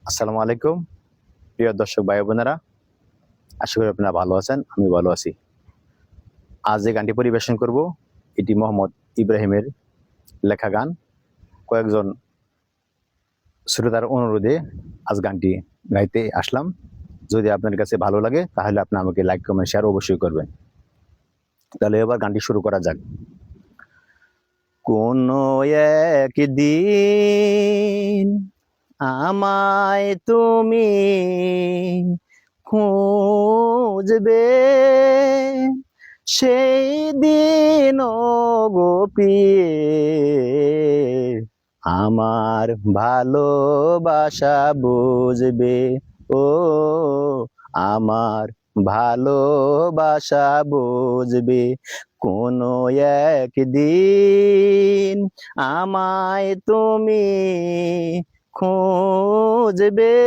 আসসালামু আলাইকুম প্রিয় দর্শক ভাই বোনেরা, আশা করি আপনারা ভালো আছেন। আমি ভালো আছি। আজ যে গানটি পরিবেশন করব এটি মোহাম্মদ ইব্রাহিমের লেখা গান। কয়েকজন শ্রোতার অনুরোধে আজ গানটি গাইতে আসলাম। যদি আপনার কাছে ভালো লাগে তাহলে আপনি আমাকে লাইক কমেন্ট শেয়ার অবশ্যই করবেন। তাহলে এবার গানটি শুরু করা যাক। কোনো একদিন আমায় তুমি খুঁজবে, সেই দিন গো প্রিয়ে আমার ভালোবাসা বুঝবে। ও আমার ভালোবাসা বুঝবে। কোনো একদিন আমায় তুমি খুঁজবে,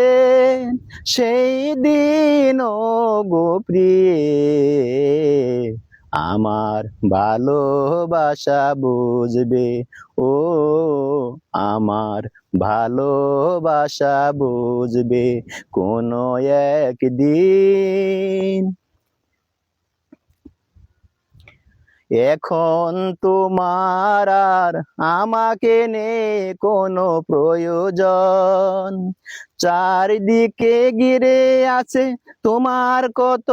সেই দিন গো প্রিয়ে আমার ভালোবাসা বুঝবে। ও আমার ভালোবাসা বুঝবে কোনো একদিন। এখন তোমার আর আমাকে নেই কোনো প্রয়োজন, চারিদিকে ঘিরে আছে তোমার কত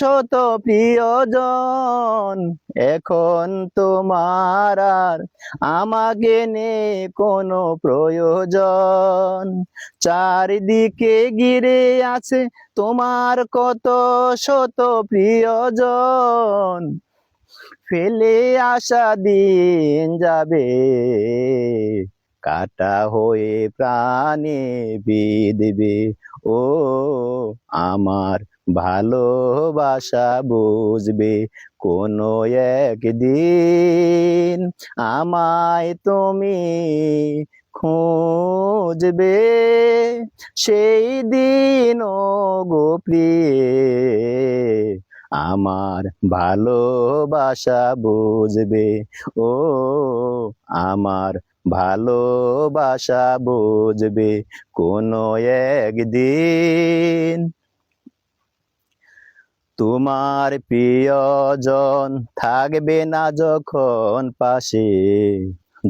শত প্রিয়জন। এখন তোমার আর আমাকে নেই কোনো প্রয়োজন, চারিদিকে ঘিরে আছে তোমার কত শত প্রিয়জন। ফেলে আসা দিন যাবে, কাটা হয়ে প্রাণে বিঁধবে। ও আমার ভালোবাসা বুঝবে কোনো একদিন আমায় তুমি খুঁজবে, সেই দিন গো প্রিয়ে আমার ভালোবাসা বুঝবে। ও আমার ভালোবাসা বুঝবে কোনো একদিন। তোমার প্রিয়জন থাকবে না যখন পাশে,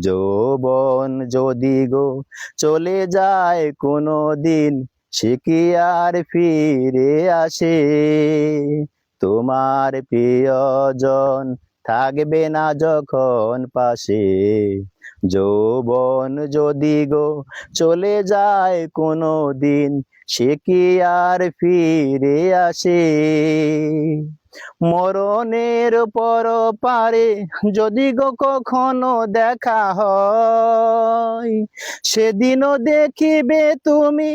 যৌবন যদি গো চলে যায় কোনো দিন, সে কি আর ফিরে আসে? তোমার প্রিয়জন থাকবে না যখন পাশে, যৌবন যদি গো চলে যায় কোনো দিন, সে কি আর ফিরে আসে? মরণের পর পারে যদি গো কখনো দেখা হয়, সেদিনও দেখিবে তুমি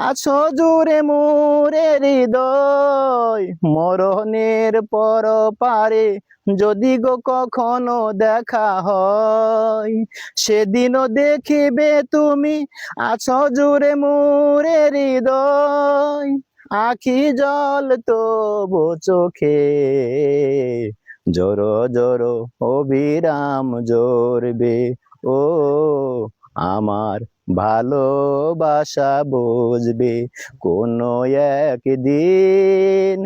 আছো জুড়ে মোরে হৃদয়। মরণের পর পারে যদি গো কখনো দেখা হয়, সেদিনও দেখিবে তুমি আছো জুড়ে মোরে হৃদয়। আখি জল তবু চোখে জোরো জোরো অবিরাম জোরবে। ও আমার ভালোবাসা বুঝবে কোনো একদিন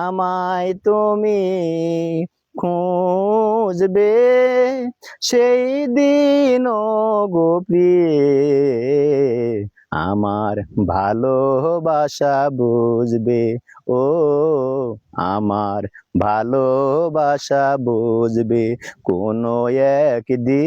আমায় তুমি খুঁজবে, সেই দিন গো প্রিয়ে আমার ভালোবাসা বুঝবে। ও আমার ভালোবাসা বুঝবে কোনো একদিন।